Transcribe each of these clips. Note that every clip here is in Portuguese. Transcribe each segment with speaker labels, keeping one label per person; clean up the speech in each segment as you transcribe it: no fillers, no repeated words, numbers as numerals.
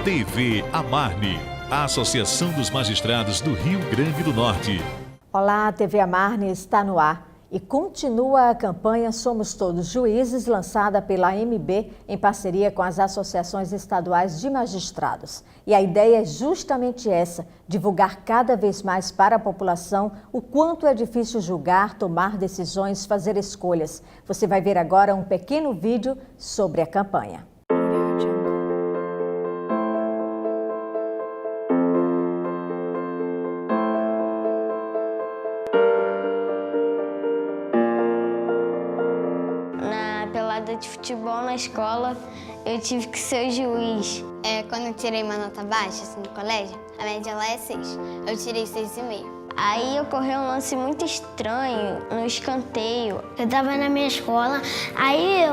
Speaker 1: TV Amarne, a Associação dos Magistrados do Rio Grande do Norte.
Speaker 2: Olá, a TV Amarne está no ar e continua a campanha Somos Todos Juízes, lançada pela AMB em parceria com as associações estaduais de magistrados. E a ideia é justamente essa, divulgar cada vez mais para a população o quanto é difícil julgar, tomar decisões, fazer escolhas. Você vai ver agora um pequeno vídeo sobre a campanha.
Speaker 3: De futebol na escola, eu tive que ser juiz.
Speaker 4: Quando eu tirei uma nota baixa assim, no colégio, a média lá é 6. Eu tirei 6,5.
Speaker 3: Aí ocorreu um lance muito estranho no escanteio.
Speaker 5: Eu tava na minha escola, aí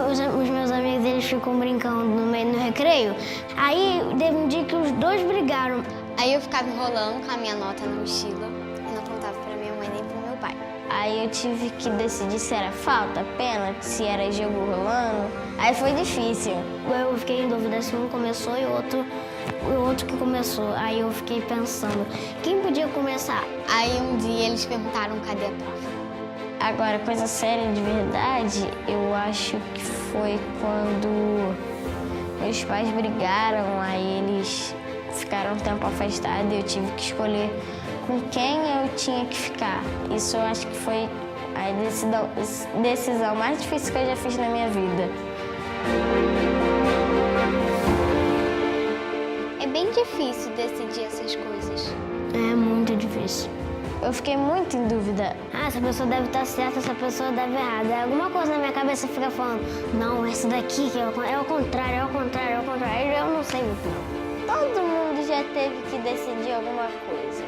Speaker 5: os meus amigos eles ficam brincando no meio do recreio. Aí teve um dia que os dois brigaram.
Speaker 4: Aí eu ficava enrolando com a minha nota na mochila e não contava pra minha mãe nem pro meu pai.
Speaker 3: Aí eu tive que decidir se era falta, pênalti, se era jogo rolando. Aí foi difícil.
Speaker 5: Eu fiquei em dúvida se um começou e o outro que começou. Aí eu fiquei pensando, quem podia começar?
Speaker 4: Aí um dia eles perguntaram cadê a prova.
Speaker 3: Agora, coisa séria de verdade, eu acho que foi quando meus pais brigaram, aí eles ficaram um tempo afastados e eu tive que escolher com quem eu tinha que ficar. Isso eu acho que foi a decisão mais difícil que eu já fiz na minha vida.
Speaker 4: É bem difícil decidir essas coisas.
Speaker 5: É muito difícil.
Speaker 3: Eu fiquei muito em dúvida.
Speaker 5: Essa pessoa deve estar certa, essa pessoa deve errada. Alguma coisa na minha cabeça fica falando, não, essa daqui que é o contrário, é o contrário, é o contrário. Eu não sei muito não.
Speaker 3: Todo mundo já teve que decidir alguma coisa.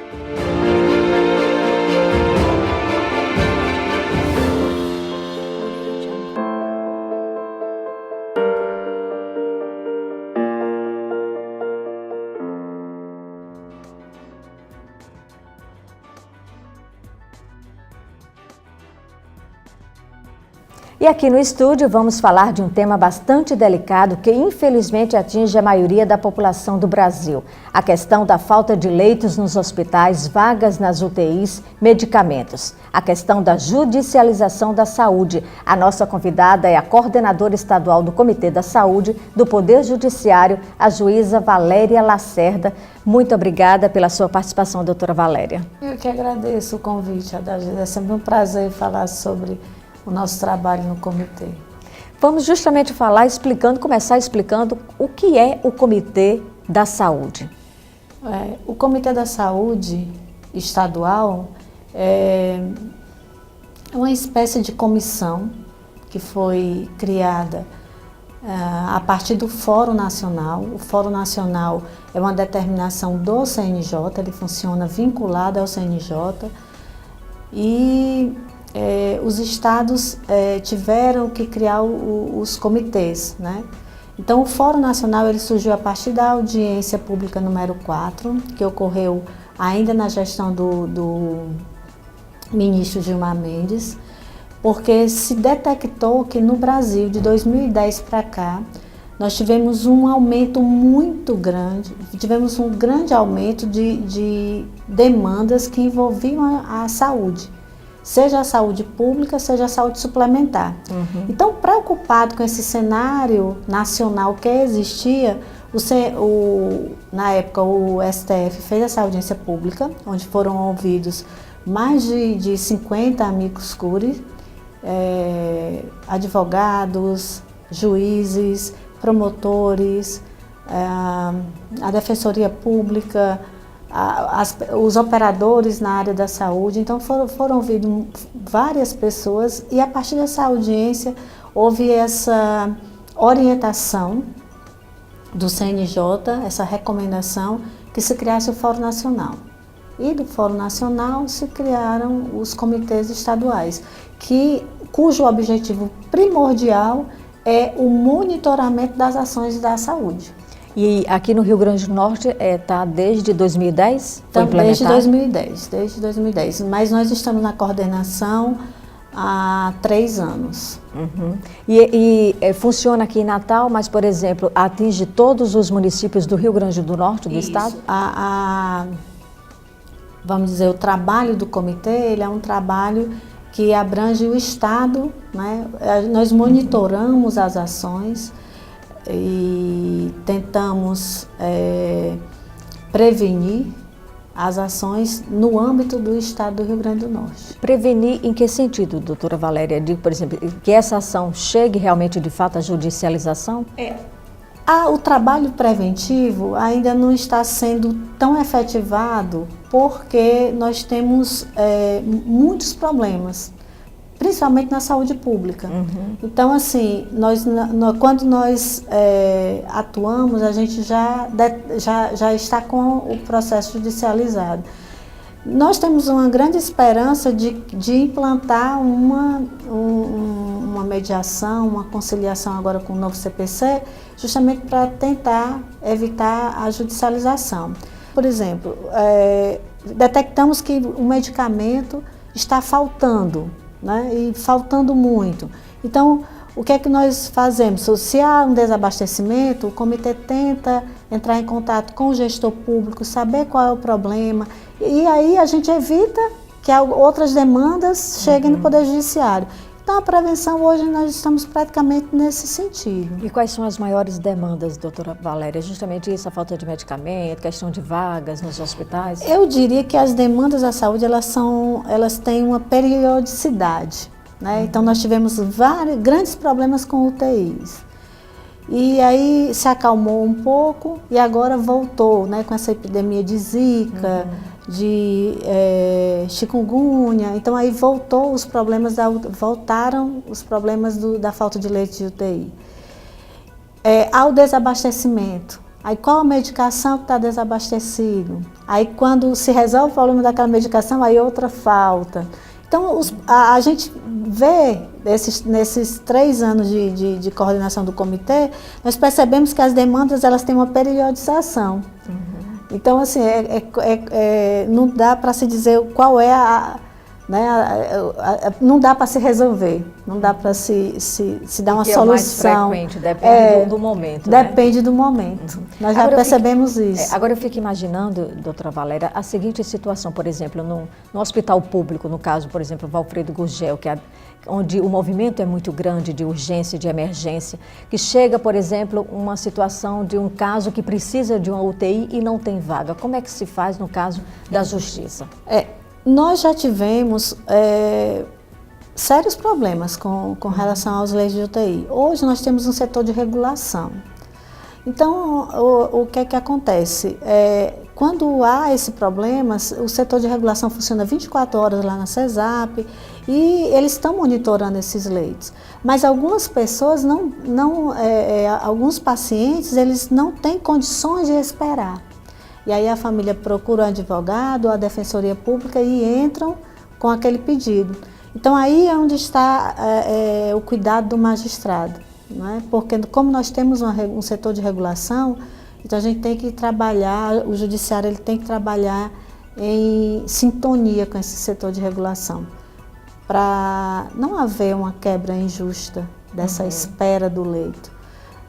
Speaker 2: E aqui no estúdio vamos falar de um tema bastante delicado que infelizmente atinge a maioria da população do Brasil. A questão da falta de leitos nos hospitais, vagas nas UTIs, medicamentos. A questão da judicialização da saúde. A nossa convidada é a coordenadora estadual do Comitê da Saúde do Poder Judiciário, a juíza Valéria Lacerda. Muito obrigada pela sua participação, doutora Valéria.
Speaker 6: Eu que agradeço o convite, Adalgisa. É sempre um prazer falar sobre o nosso trabalho no comitê.
Speaker 2: Vamos justamente começar explicando o que é o Comitê da Saúde.
Speaker 6: O Comitê da Saúde estadual é uma espécie de comissão que foi criada a partir do Fórum Nacional. O Fórum Nacional é uma determinação do CNJ, ele funciona vinculado ao CNJ e os estados tiveram que criar os comitês, né? Então, o Fórum Nacional ele surgiu a partir da audiência pública número 4, que ocorreu ainda na gestão do ministro Gilmar Mendes, porque se detectou que no Brasil, de 2010 para cá, nós tivemos um aumento muito grande, tivemos um grande aumento de demandas que envolviam a saúde. Seja a saúde pública, seja a saúde suplementar. Então, preocupado com esse cenário nacional que existia, na época o STF fez essa audiência pública, onde foram ouvidos mais de 50 amicus curiae, advogados, juízes, promotores, a Defensoria Pública, os operadores na área da saúde. Então foram ouvidas várias pessoas e a partir dessa audiência houve essa orientação do CNJ, essa recomendação que se criasse o Fórum Nacional. E do Fórum Nacional se criaram os comitês estaduais, cujo objetivo primordial é o monitoramento das ações da saúde.
Speaker 2: E aqui no Rio Grande do Norte está desde 2010?
Speaker 6: Então, desde 2010, mas nós estamos na coordenação há 3 anos.
Speaker 2: Uhum. E funciona aqui em Natal, mas, por exemplo, atinge todos os municípios do Rio Grande do Norte, do estado?
Speaker 6: Vamos dizer, o trabalho do comitê, ele é um trabalho que abrange o estado, né? Nós monitoramos as ações e tentamos prevenir as ações no âmbito do estado do Rio Grande do Norte.
Speaker 2: Prevenir em que sentido, doutora Valéria? Por exemplo, que essa ação chegue realmente de fato à judicialização?
Speaker 6: O trabalho preventivo ainda não está sendo tão efetivado porque nós temos muitos problemas, principalmente na saúde pública. Uhum. Então, assim, quando nós atuamos, a gente já está com o processo judicializado. Nós temos uma grande esperança de implantar uma mediação, uma conciliação agora com o novo CPC, justamente para tentar evitar a judicialização. Por exemplo, detectamos que o medicamento está faltando, né? E faltando muito. Então, o que é que nós fazemos? Se há um desabastecimento, o comitê tenta entrar em contato com o gestor público, saber qual é o problema, e aí a gente evita que outras demandas cheguem no Poder Judiciário. Então, a prevenção hoje nós estamos praticamente nesse sentido.
Speaker 2: E quais são as maiores demandas, doutora Valéria? Justamente isso, a falta de medicamento, questão de vagas nos hospitais?
Speaker 6: Eu diria que as demandas da saúde, elas têm uma periodicidade, né? Então, nós tivemos grandes problemas com UTIs. E aí se acalmou um pouco e agora voltou, né, com essa epidemia de Zika, de chikungunya. Então aí voltaram os problemas da falta de leite de UTI. Ao desabastecimento. Aí qual a medicação que está desabastecido? Aí quando se resolve o problema daquela medicação, aí outra falta. Então a gente vê, nesses 3 anos de coordenação do comitê, nós percebemos que as demandas elas têm uma periodização. Uhum. Então, assim, não dá para se dizer qual é não dá para se resolver, não dá para se dar uma solução.
Speaker 2: É mais frequente, depende do momento.
Speaker 6: Depende,
Speaker 2: né?
Speaker 6: Do momento.
Speaker 2: Uhum.
Speaker 6: Nós já percebemos isso.
Speaker 2: Agora eu fico imaginando, doutora Valéria, a seguinte situação, por exemplo, no hospital público, no caso, por exemplo, Valfredo Gurgel, onde o movimento é muito grande de urgência, de emergência, que chega, por exemplo, uma situação de um caso que precisa de uma UTI e não tem vaga. Como é que se faz no caso da justiça?
Speaker 6: Nós já tivemos sérios problemas com relação aos leitos de UTI. Hoje nós temos um setor de regulação. Então, o que é que acontece? Quando há esse problema, o setor de regulação funciona 24 horas lá na CESAP e eles estão monitorando esses leitos. Mas algumas pessoas, alguns pacientes, eles não têm condições de esperar. E aí a família procura o advogado, a defensoria pública e entram com aquele pedido. Então aí é onde está o cuidado do magistrado, né? Porque como nós temos um setor de regulação, então a gente tem que trabalhar, o judiciário ele tem que trabalhar em sintonia com esse setor de regulação, para não haver uma quebra injusta dessa espera do leito,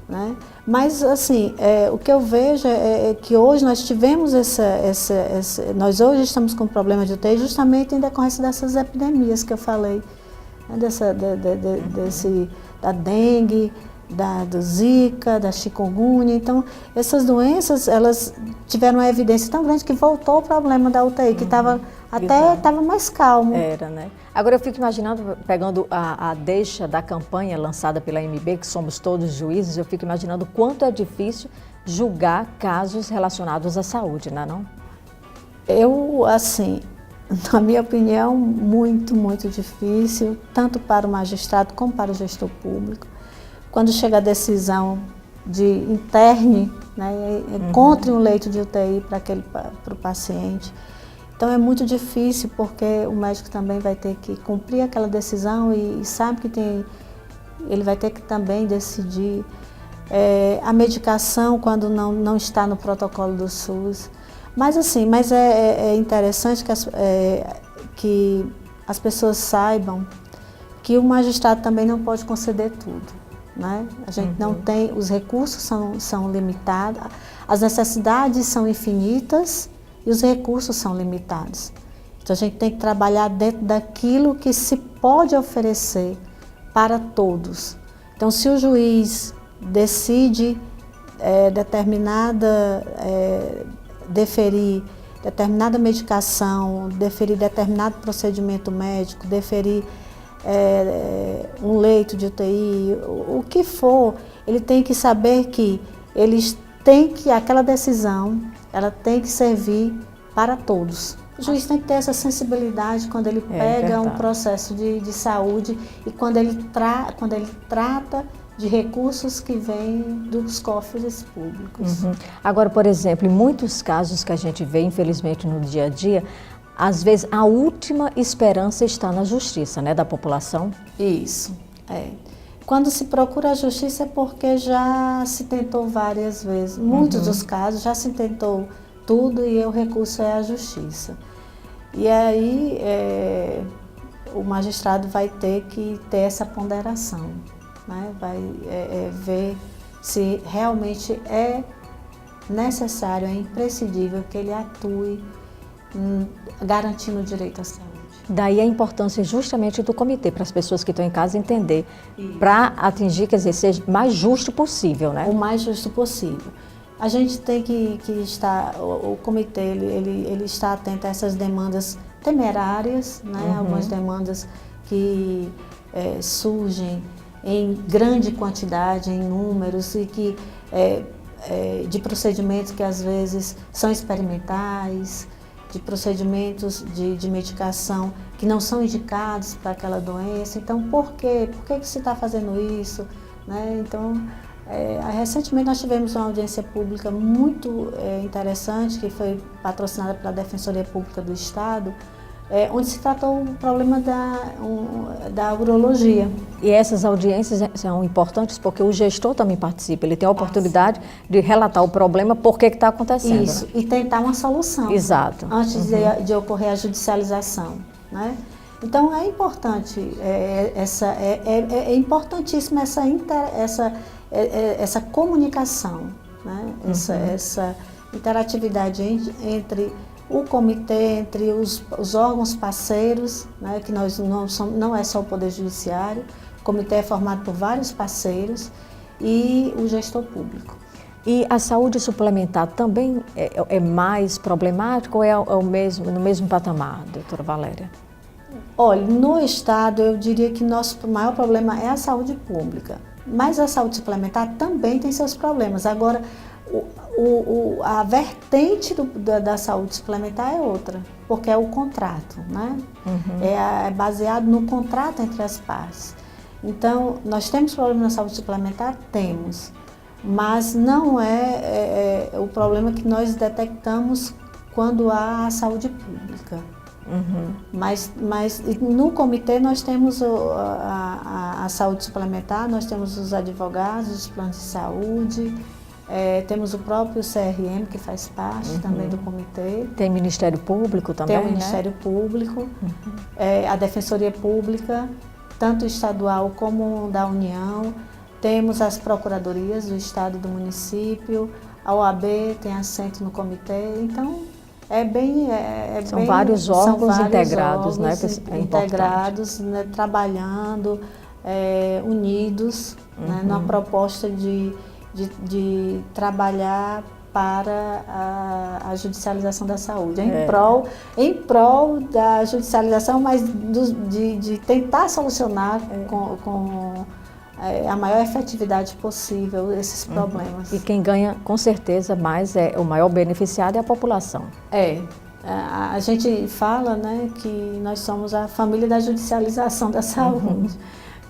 Speaker 6: né? Mas, assim, o que eu vejo é que hoje nós tivemos nós hoje estamos com um problema de UTI justamente em decorrência dessas epidemias que eu falei, né? Da dengue, do Zika, da chikungunya. Então, essas doenças, elas tiveram uma evidência tão grande que voltou o problema da UTI, que estava mais calmo.
Speaker 2: Era, né? Agora eu fico imaginando, pegando a deixa da campanha lançada pela MB, que somos todos juízes, eu fico imaginando o quanto é difícil julgar casos relacionados à saúde, não é não?
Speaker 6: Eu, assim, na minha opinião, muito, muito difícil, tanto para o magistrado como para o gestor público. Quando chega a decisão de interne, né, encontre um leito de UTI para o paciente. Então é muito difícil porque o médico também vai ter que cumprir aquela decisão e sabe que ele vai ter que também decidir a medicação quando não está no protocolo do SUS. Mas é interessante que as pessoas saibam que o magistrado também não pode conceder tudo, né? A gente não tem, os recursos são limitados, as necessidades são infinitas e os recursos são limitados. Então a gente tem que trabalhar dentro daquilo que se pode oferecer para todos. Então se o juiz decide deferir determinada medicação, deferir determinado procedimento médico, deferir um leito de UTI, o que for, ele tem que saber que aquela decisão, ela tem que servir para todos. O juiz tem que ter essa sensibilidade quando ele pega um processo de saúde e quando ele trata de recursos que vêm dos cofres públicos.
Speaker 2: Agora, por exemplo, em muitos casos que a gente vê, infelizmente, no dia a dia, às vezes a última esperança está na justiça, né, da população?
Speaker 6: Isso, Quando se procura a justiça é porque já se tentou várias vezes. Muitos dos casos já se tentou tudo e o recurso é a justiça. E aí o magistrado vai ter que ter essa ponderação, né? Vai ver se realmente é necessário, é imprescindível que ele atue garantindo o direito à saúde.
Speaker 2: Daí a importância justamente do comitê, para as pessoas que estão em casa entender, para atingir, quer dizer, ser mais justo possível, né?
Speaker 6: O mais justo possível. A gente tem que estar, o comitê, ele está atento a essas demandas temerárias, né? Algumas demandas que surgem em grande quantidade, em números, e que de procedimentos que às vezes são experimentais, de procedimentos de medicação que não são indicados para aquela doença. Então, por quê? Por que se está fazendo isso? Né? Então, recentemente nós tivemos uma audiência pública muito interessante, que foi patrocinada pela Defensoria Pública do Estado, onde se tratou o problema da urologia.
Speaker 2: E essas audiências são importantes porque o gestor também participa, ele tem a oportunidade de relatar o problema, por que está acontecendo.
Speaker 6: Isso,
Speaker 2: né?
Speaker 6: E tentar uma solução.
Speaker 2: Exato.
Speaker 6: Antes de ocorrer a judicialização, né? Então é importante, é importantíssima essa comunicação, né? Essa interatividade entre o comitê, entre os órgãos parceiros, né? Que nós não é só o Poder Judiciário, o comitê é formado por vários parceiros e o gestor público.
Speaker 2: E a saúde suplementar também é mais problemática ou é no mesmo patamar, doutora Valéria?
Speaker 6: Olha, no Estado eu diria que nosso maior problema é a saúde pública, mas a saúde suplementar também tem seus problemas. Agora, a vertente da saúde suplementar é outra, porque é o contrato, né? É baseado no contrato entre as partes. Então, nós temos problema na saúde suplementar? Temos, mas não é o problema que nós detectamos quando há a saúde pública. Mas no comitê nós temos a saúde suplementar, nós temos os advogados, os planos de saúde, temos o próprio CRM que faz parte também do comitê.
Speaker 2: Tem Ministério Público também,
Speaker 6: Tem o Ministério Público, a Defensoria Pública, tanto estadual como da União. Temos as procuradorias do Estado e do município, a OAB tem assento no comitê, então
Speaker 2: são vários órgãos integrados, né?
Speaker 6: Integrados, né, trabalhando, unidos, né, numa proposta de trabalhar para a judicialização da saúde, em prol da judicialização, mas de tentar solucionar com a maior efetividade possível esses problemas.
Speaker 2: E quem ganha, com certeza, mais o maior beneficiado é a população.
Speaker 6: A gente fala, né, que nós somos a família da judicialização da saúde,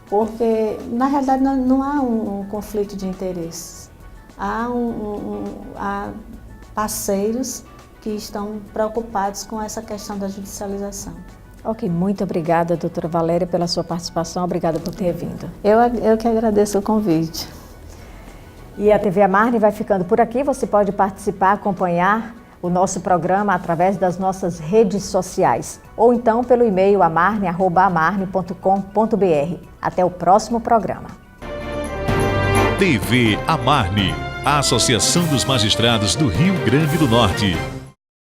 Speaker 6: porque, na realidade, não há um conflito de interesses. Há parceiros que estão preocupados com essa questão da judicialização.
Speaker 2: Ok, muito obrigada, doutora Valéria, pela sua participação. Obrigada por ter vindo.
Speaker 6: Eu que agradeço o convite.
Speaker 2: E a TV Amarne vai ficando por aqui. Você pode participar, acompanhar o nosso programa através das nossas redes sociais ou então pelo e-mail amarne@amarne.com.br. Até o próximo programa.
Speaker 1: TV Amarne, a Associação dos Magistrados do Rio Grande do Norte.